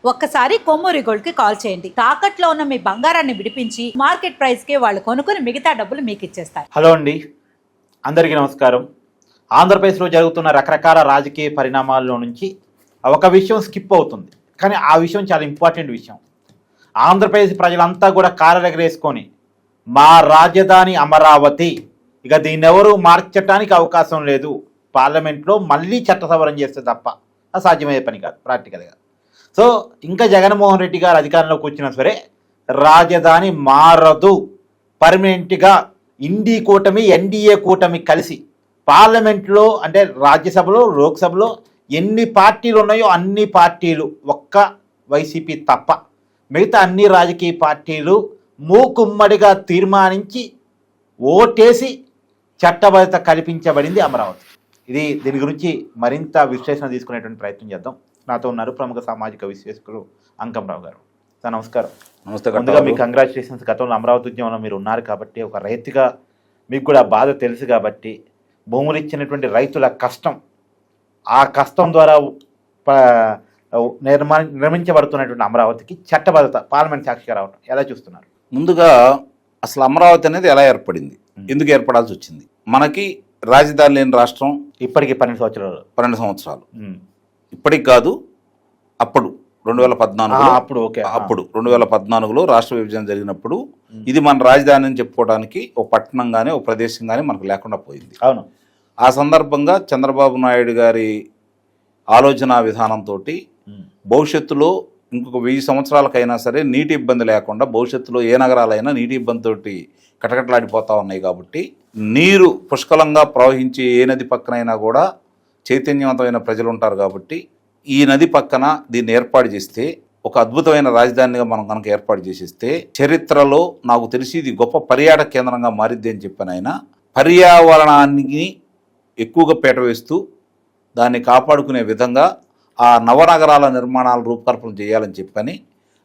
ఒక్కసారి కొమ్మూరి గోల్డ్ కి కాల్ చేయండి. తాకట్లో ఉన్న మీ బంగారాన్ని విడిపించి మార్కెట్ ప్రైస్ కి వాళ్ళు కొనుక్కుని మిగతా డబ్బులు మీకు ఇచ్చేస్తారు. హలో అండి, అందరికీ నమస్కారం. ఆంధ్రప్రదేశ్లో జరుగుతున్న రకరకాల రాజకీయ పరిణామాల్లో నుంచి ఒక విషయం స్కిప్ అవుతుంది, కానీ ఆ విషయం చాలా ఇంపార్టెంట్ విషయం. ఆంధ్రప్రదేశ్ ప్రజలంతా కూడా కాలరెగరేసుకొని మా రాజధాని అమరావతి, ఇక దీన్ని ఎవరు మార్చడానికి అవకాశం లేదు, పార్లమెంట్లో మళ్ళీ చట్ట సవరణ చేస్తే తప్ప అసాధ్యమయ్యే పని కాదు ప్రాక్టికల్గా. సో ఇంకా జగన్మోహన్ రెడ్డి గారు అధికారంలోకి వచ్చినా సరే రాజధాని మారదు, పర్మనెంట్గా ఇండి కూటమి ఎన్డీఏ కూటమి కలిసి పార్లమెంట్లో అంటే రాజ్యసభలో లోక్సభలో ఎన్ని పార్టీలు ఉన్నాయో అన్ని పార్టీలు, ఒక్క వైసీపీ తప్ప మిగతా అన్ని రాజకీయ పార్టీలు మూకుమ్మడిగా తీర్మానించి ఓటేసి చట్టబద్ధత కల్పించబడింది అమరావతి. దీని గురించి మరింత విశ్లేషణ తీసుకునేటువంటి ప్రయత్నం చేద్దాం. నాతో ఉన్నారు ప్రముఖ సామాజిక విశ్లేషకులు అంకంరావు గారు. సార్ నమస్కారం. నమస్తే. ముందుగా మీకు కంగ్రాచులేషన్స్. గతంలో అమరావతి ఉద్యమంలో మీరు ఉన్నారు కాబట్టి, ఒక రైతుగా మీకు కూడా బాధ తెలుసు కాబట్టి, భూములు ఇచ్చినటువంటి రైతుల కష్టం, ఆ కష్టం ద్వారా నిర్మించబడుతున్నటువంటి అమరావతికి చట్టబద్ధత పార్లమెంట్ సాక్షిగా రావడం ఎలా చూస్తున్నారు? ముందుగా అసలు అమరావతి అనేది ఎలా ఏర్పడింది, ఎందుకు ఏర్పడాల్సి వచ్చింది? మనకి రాజధాని లేని రాష్ట్రం ఇప్పటికి 12 సంవత్సరాలు. ఇప్పటికి కాదు, అప్పుడు 2014లో రాష్ట్ర విభజన జరిగినప్పుడు ఇది మన రాజధాని అని చెప్పుకోవడానికి ఒక పట్టణం కానీ ఒక ప్రదేశం కానీ మనకు లేకుండా పోయింది. అవును. ఆ సందర్భంగా చంద్రబాబు నాయుడు గారి ఆలోచన విధానంతో భవిష్యత్తులో ఇంకొక 1000 సంవత్సరాలకైనా సరే నీటి ఇబ్బంది లేకుండా, భవిష్యత్తులో ఏ నగరాలైనా నీటి ఇబ్బందితో కటకటలాడిపోతూ ఉన్నాయి కాబట్టి, నీరు పుష్కలంగా ప్రవహించే ఏ నది పక్కనైనా కూడా చైతన్యవంతమైన ప్రజలు ఉంటారు కాబట్టి, ఈ నది పక్కన దీన్ని ఏర్పాటు చేస్తే ఒక అద్భుతమైన రాజధానిగా మనం కనుక ఏర్పాటు చేసేస్తే చరిత్రలో నాకు తెలిసి ఇది గొప్ప పర్యాటక కేంద్రంగా మారిద్ది అని చెప్పాను. ఆయన పర్యావరణానికి ఎక్కువగా పీట వేస్తూ దాన్ని కాపాడుకునే విధంగా ఆ నవనగరాల నిర్మాణాల రూపకల్పన చేయాలని చెప్పని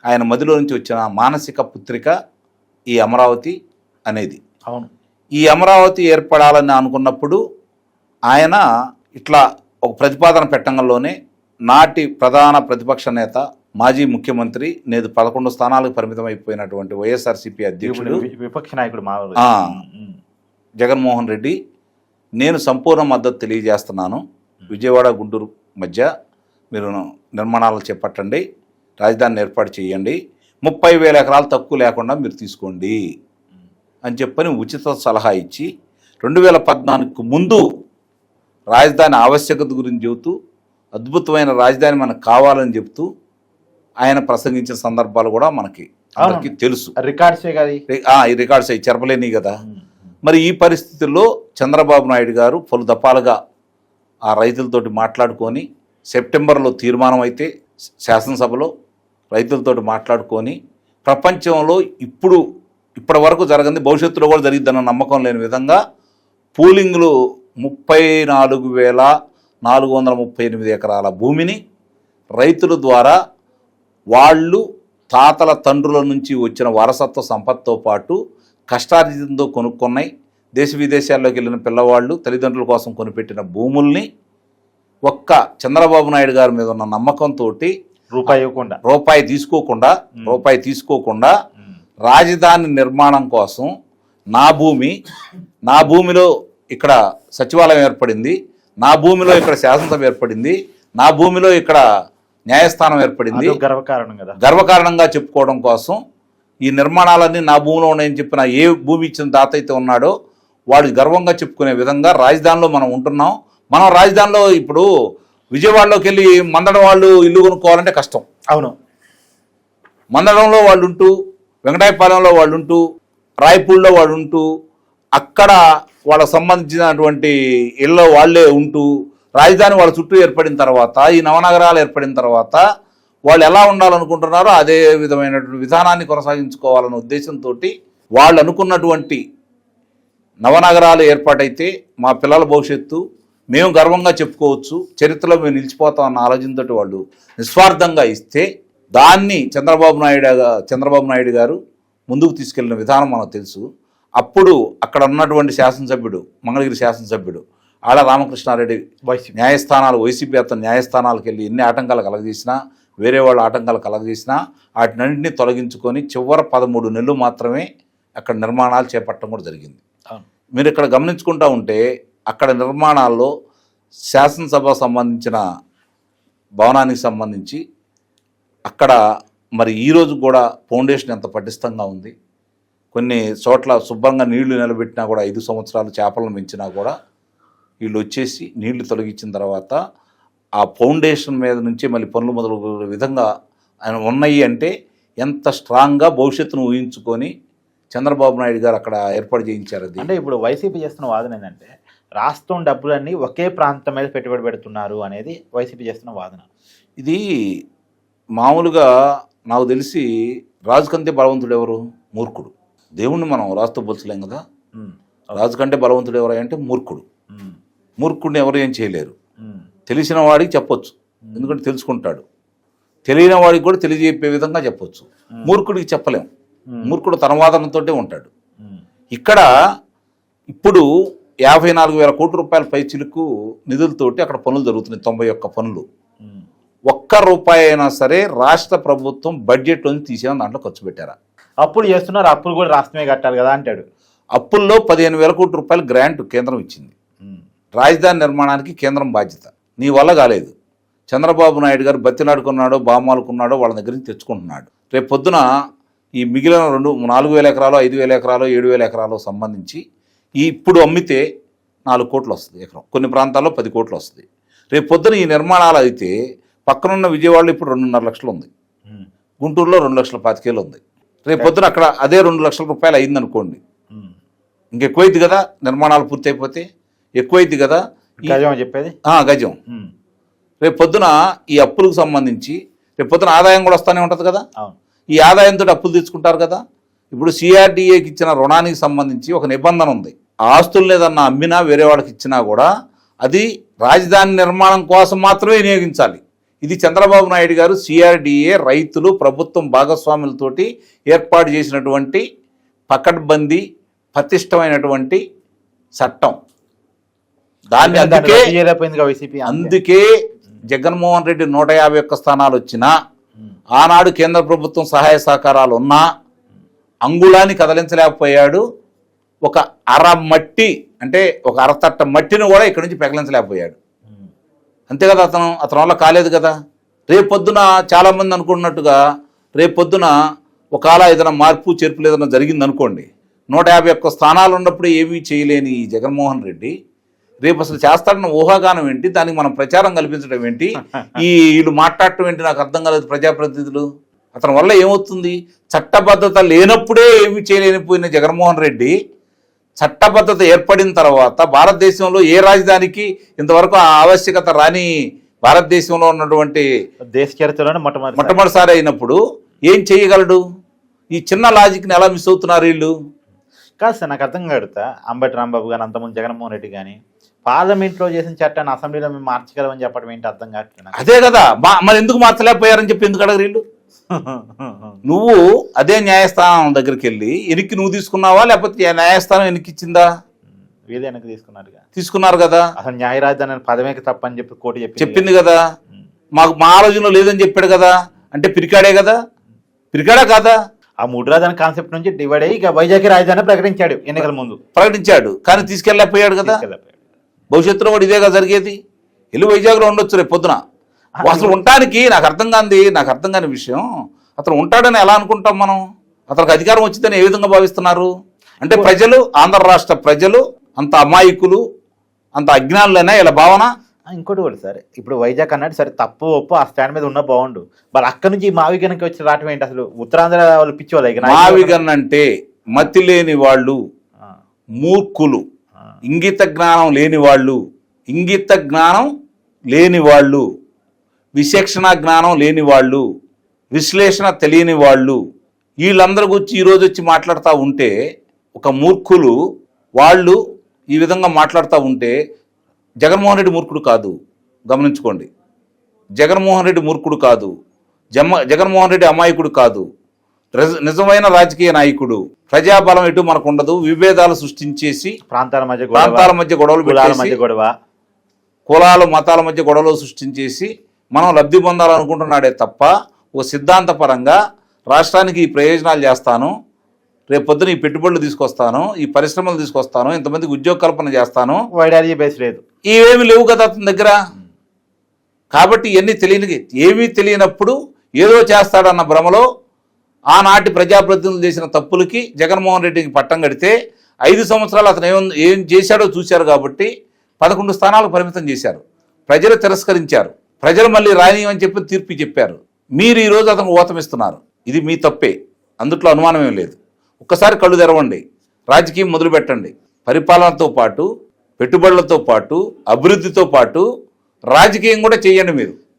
ఆయన మదిలో నుంచి వచ్చిన మానసిక పుత్రిక ఈ అమరావతి అనేది. అవును. ఈ అమరావతి ఏర్పడాలని అనుకున్నప్పుడు ఆయన ఇట్లా ఒక ప్రతిపాదన పెట్టడంలోనే నాటి ప్రధాన ప్రతిపక్ష నేత, మాజీ ముఖ్యమంత్రి, నేడు 11 స్థానాలకు పరిమితం అయిపోయినటువంటి వైఎస్ఆర్సీపీ అధ్యక్షుడు, విపక్ష నాయకుడు జగన్మోహన్ రెడ్డి, నేను సంపూర్ణ మద్దతు తెలియజేస్తున్నాను, విజయవాడ గుంటూరు మధ్య మీరు నిర్మాణాలు చేపట్టండి, రాజధానిని ఏర్పాటు చేయండి, 30,000 ఎకరాలు తక్కువ లేకుండా మీరు తీసుకోండి అని చెప్పని ఉచిత సలహా ఇచ్చి 2014కు ముందు రాజధాని ఆవశ్యకత గురించి చెబుతూ, అద్భుతమైన రాజధాని మనకు కావాలని చెప్తూ ఆయన ప్రసంగించిన సందర్భాలు కూడా మనకి అందరికీ తెలుసు. రికార్డ్సే కదా, ఈ రికార్డ్స్ అవి చెరపలేని కదా. మరి ఈ పరిస్థితుల్లో చంద్రబాబు నాయుడు గారు పలు దఫాలుగా ఆ రైతులతోటి మాట్లాడుకొని, సెప్టెంబర్లో తీర్మానం అయితే శాసనసభలో రైతులతోటి మాట్లాడుకొని, ప్రపంచంలో ఇప్పటి వరకు జరగంది భవిష్యత్తులో కూడా జరిగిద్దన్న నమ్మకం లేని విధంగా పూలింగ్లు 34,438 ఎకరాల భూమిని రైతుల ద్వారా వాళ్ళు తాతల తండ్రుల నుంచి వచ్చిన వారసత్వ సంపత్తో పాటు కష్టార్జితంతో కొనుక్కున్నాయి, దేశ విదేశాల్లోకి వెళ్ళిన పిల్లవాళ్ళు తల్లిదండ్రుల కోసం కొనిపెట్టిన భూముల్ని ఒక్క చంద్రబాబు నాయుడు గారి మీద ఉన్న నమ్మకంతో రూపాయి తీసుకోకుండా రాజధాని నిర్మాణం కోసం నా భూమిలో ఇక్కడ సచివాలయం ఏర్పడింది, నా భూమిలో ఇక్కడ శాసనసభ ఏర్పడింది, నా భూమిలో ఇక్కడ న్యాయస్థానం ఏర్పడింది, గర్వకారణంగా చెప్పుకోవడం కోసం ఈ నిర్మాణాలన్నీ నా భూమిలో ఉన్నాయని చెప్పిన ఏ భూమి ఇచ్చిన దాత అయితే ఉన్నాడో వాడు గర్వంగా చెప్పుకునే విధంగా రాజధానిలో మనం ఉంటున్నాం. మనం రాజధానిలో ఇప్పుడు విజయవాడలోకి వెళ్ళి మందడం వాళ్ళు ఇల్లు కొనుక్కోవాలంటే కష్టం. అవును. మందడంలో వాళ్ళు ఉంటూ, వెంకటాయపాలెంలో వాళ్ళు ఉంటూ, రాయపూడిలో వాళ్ళు ఉంటూ, అక్కడ వాళ్ళకు సంబంధించినటువంటి ఇళ్ళ వాళ్ళే ఉంటూ, రాజధాని వాళ్ళ చుట్టూ ఏర్పడిన తర్వాత, ఈ నవనగరాలు ఏర్పడిన తర్వాత వాళ్ళు ఎలా ఉండాలనుకుంటున్నారో అదే విధమైనటువంటి విధానాన్ని కొనసాగించుకోవాలనే ఉద్దేశంతో వాళ్ళు అనుకున్నటువంటి నవనగరాలు ఏర్పాటైతే మా పిల్లల భవిష్యత్తు మేము గర్వంగా చెప్పుకోవచ్చు, చరిత్రలో మేము నిలిచిపోతాం అన్న ఆలోచనతో వాళ్ళు నిస్వార్థంగా ఇస్తే దాన్ని చంద్రబాబు నాయుడు గారు ముందుకు తీసుకెళ్లిన విధానం మనకు తెలుసు. అప్పుడు అక్కడ ఉన్నటువంటి శాసనసభ్యుడు, మంగళగిరి శాసనసభ్యుడు ఆళ్ళ రామకృష్ణారెడ్డి వైసీపీ అతను న్యాయస్థానాలకు వెళ్ళి ఎన్ని ఆటంకాలు కలగజేసినా, వేరే వాళ్ళు ఆటంకాలు కలగజేసినా వాటినన్నింటినీ తొలగించుకొని చివరి 13 నెలలు మాత్రమే అక్కడ నిర్మాణాలు చేపట్టడం కూడా జరిగింది. మీరు ఇక్కడ గమనించుకుంటూ ఉంటే అక్కడ నిర్మాణాల్లో శాసనసభ సంబంధించిన భవనానికి సంబంధించి అక్కడ మరి ఈరోజు కూడా ఫౌండేషన్ ఎంత పటిష్టంగా ఉంది. కొన్ని చోట్ల శుభ్రంగా నీళ్లు నిలబెట్టినా కూడా 5 సంవత్సరాలు చేపలను పెంచినా కూడా వీళ్ళు వచ్చేసి నీళ్లు తొలగించిన తర్వాత ఆ ఫౌండేషన్ మీద నుంచి మళ్ళీ పనులు మొదలు విధంగా ఉన్నాయి. అంటే ఎంత స్ట్రాంగ్గా భవిష్యత్తును ఊహించుకొని చంద్రబాబు నాయుడు గారు అక్కడ ఏర్పాటు చేయించారు. అది అంటే ఇప్పుడు వైసీపీ చేస్తున్న వాదన ఏంటంటే రాష్ట్రం డబ్బులన్నీ ఒకే ప్రాంతం మీద పెట్టుబడి పెడుతున్నారు అనేది వైసీపీ చేస్తున్న వాదన. ఇది మామూలుగా నాకు తెలిసి రాజు కంటే బలవంతుడు ఎవరు? మూర్ఖుడు. దేవుణ్ణి మనం రాజుతో పోల్చలేం కదా. రాజు కంటే బలవంతుడు ఎవరు అంటే మూర్ఖుడు. మూర్ఖుడిని ఎవరు ఏం చేయలేరు. తెలిసిన వాడికి చెప్పొచ్చు, ఎందుకంటే తెలుసుకుంటాడు. తెలియని వాడికి కూడా తెలియజెప్పే విధంగా చెప్పొచ్చు. మూర్ఖుడికి చెప్పలేం. మూర్ఖుడు తన వాదనతో ఉంటాడు. ఇక్కడ ఇప్పుడు 54,000 కోట్ల రూపాయల పై చిలుకు నిధులతోటి అక్కడ పనులు జరుగుతున్నాయి. 91 పనులు. ఒక్క రూపాయి అయినా సరే రాష్ట్ర ప్రభుత్వం బడ్జెట్లోంచి తీసేయని దాంట్లో ఖర్చు పెట్టారా? అప్పులు చేస్తున్నారు, అప్పులు కూడా రాష్ట్రమే కట్టాలి కదా అంటాడు. అప్పుల్లో 15,000 కోట్ల రూపాయల గ్రాంట్ కేంద్రం ఇచ్చింది. రాజధాని నిర్మాణానికి కేంద్రం బాధ్యత. నీ వల్ల కాలేదు. చంద్రబాబు నాయుడు గారు బతిలాడుకున్నాడో బామాలుకున్నాడో వాళ్ళ దగ్గర నుంచి తెచ్చుకుంటున్నాడు. రేపు పొద్దున ఈ మిగిలిన 4,000 ఎకరాలు 5,000 ఎకరాలు 7,000 ఎకరాలు సంబంధించి ఇప్పుడు అమ్మితే 4 కోట్లు వస్తుంది ఎకరం. కొన్ని ప్రాంతాల్లో 10 కోట్లు వస్తుంది. రేపు పొద్దున ఈ నిర్మాణాలు అయితే పక్కనున్న విజయవాడలో ఇప్పుడు 2.5 లక్షలు ఉంది. గుంటూరులో 2,25,000 ఉంది. రేపు పొద్దున అక్కడ అదే 2 లక్షల రూపాయలు అయిందనుకోండి, ఇంకెక్కువైంది కదా. నిర్మాణాలు పూర్తి అయిపోతే ఎక్కువైంది కదా. గజం చెప్పేది గజం. రేపు పొద్దున ఈ అప్పులకు సంబంధించి రేపు పొద్దున ఆదాయం కూడా వస్తూనే ఉంటుంది కదా. ఈ ఆదాయంతో అప్పులు తెచ్చుకుంటారు కదా. ఇప్పుడు సిఆర్డీఏకి ఇచ్చిన రుణానికి సంబంధించి ఒక నిబంధన ఉంది. ఆస్తులు ఏదన్నా అమ్మినా వేరే వాళ్ళకి ఇచ్చినా కూడా అది రాజధాని నిర్మాణం కోసం మాత్రమే వినియోగించాలి. ఇది చంద్రబాబు నాయుడు గారు సిఆర్డీఏ రైతులు ప్రభుత్వం భాగస్వాములతోటి ఏర్పాటు చేసినటువంటి పకడ్బందీ పటిష్టమైనటువంటి చట్టం. దాన్ని అందుకే జగన్మోహన్ రెడ్డి 151 స్థానాలు వచ్చినా, ఆనాడు కేంద్ర ప్రభుత్వం సహాయ సహకారాలు ఉన్నా అంగుళాన్ని కదలించలేకపోయాడు. ఒక అర మట్టి అంటే ఒక అరతట్ట మట్టిని కూడా ఇక్కడి నుంచి పెకలించలేకపోయాడు. అంతే కదా. అతని వల్ల కాలేదు కదా. రేపొద్దున చాలామంది అనుకున్నట్టుగా రేపొద్దున ఒకవేళ ఏదైనా మార్పు చేర్పులు ఏదైనా జరిగిందనుకోండి, 151 స్థానాలు ఉన్నప్పుడు ఏమీ చేయలేని ఈ జగన్మోహన్ రెడ్డి రేపు అసలు చేస్తాడన్న ఊహాగానం ఏంటి? దానికి మనం ప్రచారం కల్పించడం ఏంటి? వీళ్ళు మాట్లాడటం ఏంటి? నాకు అర్థం కాలేదు. ప్రజాప్రతినిధులు అతని వల్ల ఏమవుతుంది? చట్టబద్ధత లేనప్పుడే ఏమీ చేయలేనిపోయిన జగన్మోహన్ రెడ్డి చట్టబద్ధత ఏర్పడిన తర్వాత భారతదేశంలో ఏ రాజధానికి ఇంతవరకు ఆ ఆవశ్యకత రాని భారతదేశంలో ఉన్నటువంటి దేశ చరిత్రలోనే మొట్టమొదటిసారి అయినప్పుడు ఏం చేయగలడు? ఈ చిన్న లాజిక్ని ఎలా మిస్ అవుతున్నారు వీళ్ళు? కాదు సార్, నాకు అర్థం కాడుతా. అంబటి రాంబాబు కానీ అంతకుముందు జగన్మోహన్ రెడ్డి కానీ పార్లమెంట్లో చేసిన చట్టాన్ని అసెంబ్లీలో మేము మార్చగలమని చెప్పడం ఏంటి అర్థం కావట్లేదు. అదే కదా, మరి ఎందుకు మార్చలేకపోయారని చెప్పి ఎందుకు అడగరు వీళ్ళు? నువ్వు అదే న్యాయస్థానం దగ్గరికి వెళ్ళి ఎనికి నువ్వు తీసుకున్నావా లేకపోతే న్యాయస్థానం ఎనికి ఇచ్చిందా? వీళ్ళు వెనక్కి తీసుకున్నారు కదా. అసలు న్యాయ రాజధాని పదమే తప్పని చెప్పి కోర్టు చెప్పింది కదా. మా ఆలోచనలో లేదని చెప్పాడు కదా. అంటే పిరికాడే కదా. పిరికాడా కాదా? ఆ 3 రాజధాని కాన్సెప్ట్ నుంచి డివైడ్ అయ్యి ఇక వైజాగ్ రాజధాని ప్రకటించాడు. ఎన్నికల ముందు ప్రకటించాడు, కానీ తీసుకెళ్ళలేకపోయాడు కదా. భవిష్యత్తులో కూడా ఇదేగా జరిగేది. వెళ్ళి వైజాగ్లో ఉండొచ్చు రేపు పొద్దున. అసలు ఉండటానికి నాకు అర్థం కాని విషయం, అతను ఉంటాడని ఎలా అనుకుంటాం మనం? అతనికి అధికారం వచ్చిందని ఏ విధంగా భావిస్తున్నారు? అంటే ప్రజలు, ఆంధ్ర రాష్ట్ర ప్రజలు అంత అమాయకులు, అంత అజ్ఞానులైనా ఇలా భావన. ఇంకోటి కూడా సరే, ఇప్పుడు వైజాగ్ అన్నాడు సరే, తప్పు ఒప్పు ఆ స్టాండ్ మీద ఉన్న బాగుండు. మరి అక్కడి నుంచి మావిగన్కి వచ్చి రావటం ఏంటి? అసలు ఉత్తరాంధ్ర వాళ్ళు పిచ్చివాళ్ళు. మావిగన్ అంటే మతి లేని వాళ్ళు, మూర్ఖులు, ఇంగిత జ్ఞానం లేని వాళ్ళు, విచక్షణ జ్ఞానం లేని వాళ్ళు, విశ్లేషణ తెలియని వాళ్ళు, వీళ్ళందరి గురించి ఈరోజు వచ్చి మాట్లాడుతూ ఉంటే, ఒక మూర్ఖులు వాళ్ళు ఈ విధంగా మాట్లాడుతూ ఉంటే జగన్మోహన్ రెడ్డి మూర్ఖుడు కాదు. గమనించుకోండి, జగన్మోహన్ రెడ్డి మూర్ఖుడు కాదు. జగన్మోహన్ రెడ్డి అమాయకుడు కాదు. నిజమైన రాజకీయ నాయకుడు. ప్రజాబలం ఎటు మనకు ఉండదు. విభేదాలు సృష్టించేసి ప్రాంతాల మధ్య గొడవలు పెట్టేసి, కులాలు మతాల మధ్య గొడవలు సృష్టించేసి మనం లబ్ధి పొందాలనుకుంటున్నాడే తప్ప ఓ సిద్ధాంతపరంగా రాష్ట్రానికి ఈ ప్రయోజనాలు చేస్తాను, రేపు పొద్దున ఈ పెట్టుబడులు తీసుకొస్తాను, ఈ పరిశ్రమలు తీసుకొస్తాను, ఇంతమందికి ఉద్యోగ కల్పన చేస్తాను, వైడాలజీ బేస్ లేదు, ఇవేమి లేవు కదా అతని దగ్గర. కాబట్టి ఇవన్నీ ఏమీ తెలియనప్పుడు ఏదో చేస్తాడన్న భ్రమలో ఆనాటి ప్రజాప్రతినిధులు చేసిన తప్పులకి జగన్మోహన్ రెడ్డికి పట్టం కడితే 5 సంవత్సరాలు అతను ఏం చేశాడో చూశారు కాబట్టి 11 స్థానాలకు పరిమితం చేశారు. ప్రజలు తిరస్కరించారు. ప్రజలు మళ్ళీ రానియమని చెప్పి తీర్పు చెప్పారు. మీరు ఈరోజు అతను ఓతమిస్తున్నారు. ఇది మీ తప్పే, అందుట్లో అనుమానమేం లేదు. ఒక్కసారి కళ్ళు తెరవండి, రాజకీయం మొదలు పెట్టండి. పరిపాలనతో పాటు, పెట్టుబడులతో పాటు, అభివృద్ధితో పాటు రాజకీయం కూడా చేయండి.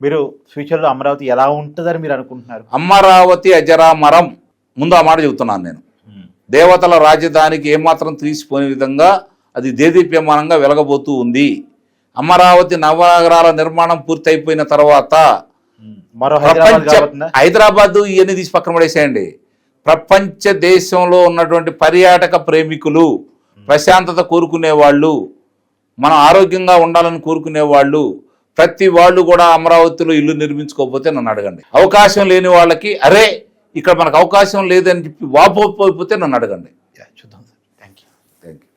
మీరు ఫ్యూచర్లో అమరావతి ఎలా ఉంటుందని మీరు అనుకుంటున్నారు? అమరావతి అజరామరం. ముందు ఆ మాట చెబుతున్నాను నేను. దేవతల రాజధానికి ఏమాత్రం తీసిపోయే విధంగా అది దేదీప్యమానంగా వెలగబోతూ ఉంది. అమరావతి నవనగరాల నిర్మాణం పూర్తి అయిపోయిన తర్వాత మరో హైదరాబాద్ ఇవన్నీ తీసి పక్కన పడేసేయండి. ప్రపంచ దేశంలో ఉన్నటువంటి పర్యాటక ప్రేమికులు, ప్రశాంతత కోరుకునే వాళ్ళు, మనం ఆరోగ్యంగా ఉండాలని కోరుకునే వాళ్ళు, ప్రతి వాళ్ళు కూడా అమరావతిలో ఇల్లు నిర్మించుకోకపోతే నన్ను అడగండి. అవకాశం లేని వాళ్ళకి అరే ఇక్కడ మనకు అవకాశం లేదని చెప్పి వాపోయిపోతే నన్ను అడగండి. చూద్దాం.